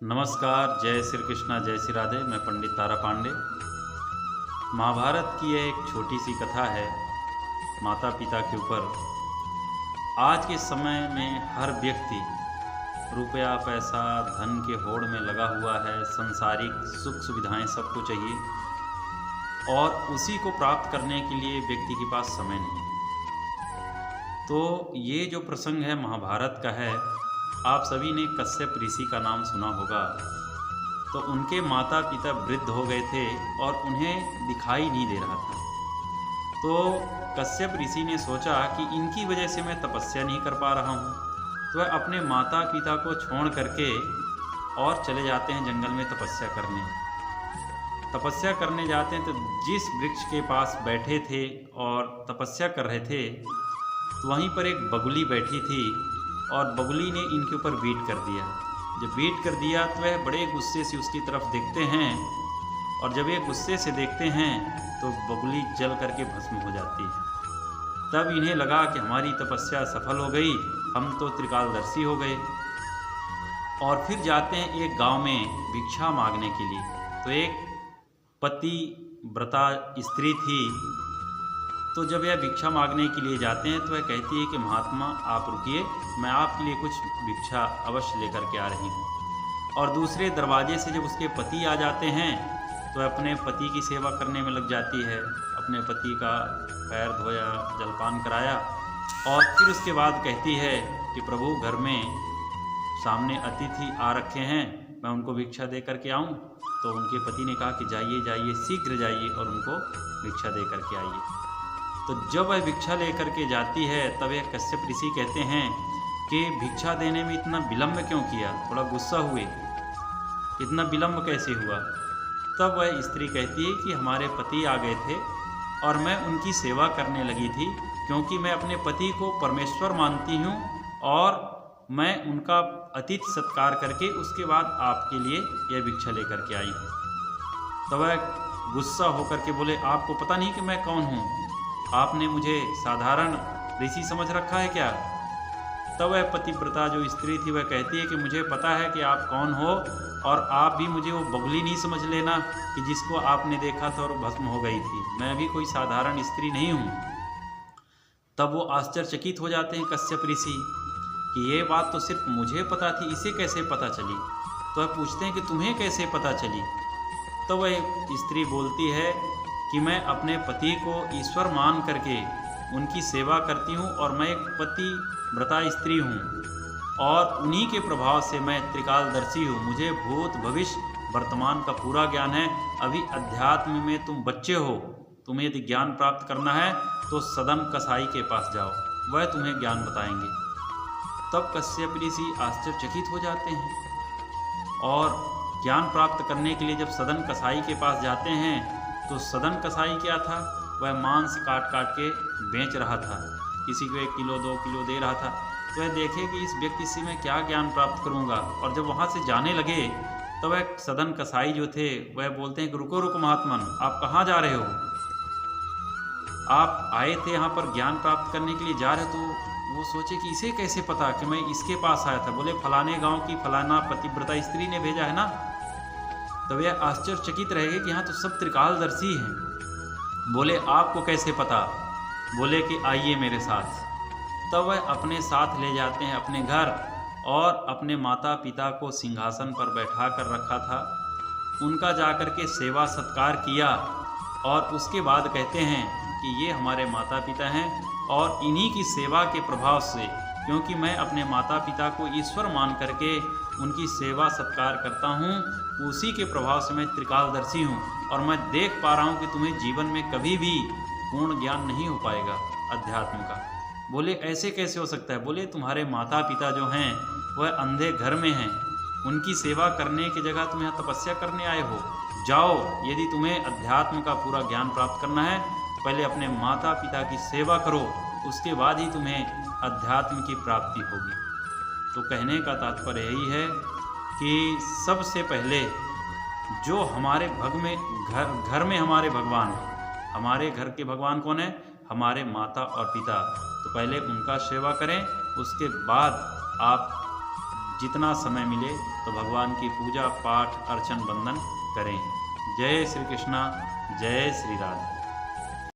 नमस्कार, जय श्री कृष्णा, जय श्री राधे। मैं पंडित तारा पांडे। महाभारत की यह एक छोटी सी कथा है माता पिता के ऊपर। आज के समय में हर व्यक्ति रुपया पैसा धन के होड़ में लगा हुआ है। संसारिक सुख सुविधाएं सबको चाहिए और उसी को प्राप्त करने के लिए व्यक्ति के पास समय नहीं। तो ये जो प्रसंग है महाभारत का है। आप सभी ने कश्यप ऋषि का नाम सुना होगा। तो उनके माता पिता वृद्ध हो गए थे और उन्हें दिखाई नहीं दे रहा था। तो कश्यप ऋषि ने सोचा कि इनकी वजह से मैं तपस्या नहीं कर पा रहा हूँ, तो वह अपने माता पिता को छोड़ करके और चले जाते हैं जंगल में तपस्या करने। तपस्या करने जाते हैं तो जिस वृक्ष के पास बैठे थे और तपस्या कर रहे थे, तो वहीं पर एक बगुली बैठी थी और बगुली ने इनके ऊपर बीट कर दिया। जब बीट कर दिया तो वह बड़े गुस्से से उसकी तरफ देखते हैं और जब ये गुस्से से देखते हैं तो बगुली जल करके भस्म हो जाती है। तब इन्हें लगा कि हमारी तपस्या सफल हो गई, हम तो त्रिकालदर्शी हो गए। और फिर जाते हैं एक गांव में भिक्षा मांगने के लिए। तो एक पति व्रता स्त्री थी। तो जब यह भिक्षा मांगने के लिए जाते हैं तो वह कहती है कि महात्मा आप रुकिए, मैं आपके लिए कुछ भिक्षा अवश्य लेकर के आ रही हूँ। और दूसरे दरवाजे से जब उसके पति आ जाते हैं तो वह अपने पति की सेवा करने में लग जाती है। अपने पति का पैर धोया, जलपान कराया और फिर उसके बाद कहती है कि प्रभु घर में सामने अतिथि आ रखे हैं, मैं उनको भिक्षा दे करके आऊँ। तो उनके पति ने कहा कि जाइए जाइए, शीघ्र जाइए और उनको भिक्षा दे करके आइए। तो जब वह भिक्षा लेकर के जाती है तब यह कश्यप ऋषि कहते हैं कि भिक्षा देने में इतना विलम्ब क्यों किया, थोड़ा गुस्सा हुए, इतना विलम्ब कैसे हुआ। तब वह स्त्री कहती है कि हमारे पति आ गए थे और मैं उनकी सेवा करने लगी थी, क्योंकि मैं अपने पति को परमेश्वर मानती हूँ और मैं उनका अतिथि सत्कार करके उसके बाद आपके लिए यह भिक्षा लेकर के आई हूँ। तब वह गुस्सा होकर के बोले, आपको पता नहीं कि मैं कौन हूँ? आपने मुझे साधारण ऋषि समझ रखा है क्या? तब वह पतिव्रता जो स्त्री थी वह कहती है कि मुझे पता है कि आप कौन हो और आप भी मुझे वो बगुली नहीं समझ लेना कि जिसको आपने देखा था और भस्म हो गई थी। मैं भी कोई साधारण स्त्री नहीं हूँ। तब वो आश्चर्यचकित हो जाते हैं कश्यप ऋषि कि ये बात तो सिर्फ मुझे पता थी, इसे कैसे पता चली? तो वह पूछते हैं कि तुम्हें कैसे पता चली? तो वह स्त्री बोलती है कि मैं अपने पति को ईश्वर मान करके उनकी सेवा करती हूँ और मैं एक पतिव्रता स्त्री हूँ और उन्हीं के प्रभाव से मैं त्रिकालदर्शी हूँ। मुझे भूत भविष्य वर्तमान का पूरा ज्ञान है। अभी अध्यात्म में तुम बच्चे हो, तुम्हें यदि ज्ञान प्राप्त करना है तो सदन कसाई के पास जाओ, वह तुम्हें ज्ञान बताएंगे। तब कश्यप ऋषि आश्चर्यचकित हो जाते हैं और ज्ञान प्राप्त करने के लिए जब सदन कसाई के पास जाते हैं तो सदन कसाई क्या था, वह मांस काट काट के बेच रहा था, किसी को 1 किलो 2 किलो दे रहा था। तो वह देखे कि इस व्यक्ति से मैं क्या ज्ञान प्राप्त करूंगा। और जब वहाँ से जाने लगे तो वह सदन कसाई जो थे वह बोलते हैं कि रुको रुको महात्मन, आप कहाँ जा रहे हो? आप आए थे यहाँ पर ज्ञान प्राप्त करने के लिए, जा रहे। तो वो सोचे कि इसे कैसे पता कि मैं इसके पास आया था? बोले फलाने गाँव की फलाना पतिव्रता स्त्री ने भेजा है ना। तब यह आश्चर्यचकित रहेगा कि यहाँ तो सब त्रिकालदर्शी हैं। बोले आपको कैसे पता? बोले कि आइए मेरे साथ। तब वह अपने साथ ले जाते हैं अपने घर और अपने माता पिता को सिंहासन पर बैठा कर रखा था, उनका जाकर के सेवा सत्कार किया और उसके बाद कहते हैं कि ये हमारे माता पिता हैं और इन्हीं की सेवा के प्रभाव से, क्योंकि मैं अपने माता पिता को ईश्वर मान करके उनकी सेवा सत्कार करता हूँ, उसी के प्रभाव से मैं त्रिकालदर्शी हूँ और मैं देख पा रहा हूँ कि तुम्हें जीवन में कभी भी पूर्ण ज्ञान नहीं हो पाएगा अध्यात्म का। बोले ऐसे कैसे हो सकता है? बोले तुम्हारे माता पिता जो हैं वह अंधे घर में हैं, उनकी सेवा करने की जगह तुम यहाँ तपस्या करने आए हो। जाओ, यदि तुम्हें अध्यात्म का पूरा ज्ञान प्राप्त करना है तो पहले अपने माता पिता की सेवा करो, उसके बाद ही तुम्हें अध्यात्म की प्राप्ति होगी। तो कहने का तात्पर्य यही है कि सबसे पहले जो हमारे घर में हमारे भगवान हैं, हमारे घर के भगवान कौन है? हमारे माता और पिता। तो पहले उनका सेवा करें, उसके बाद आप जितना समय मिले तो भगवान की पूजा पाठ अर्चन बंदन करें। जय श्री कृष्णा, जय श्री राधे।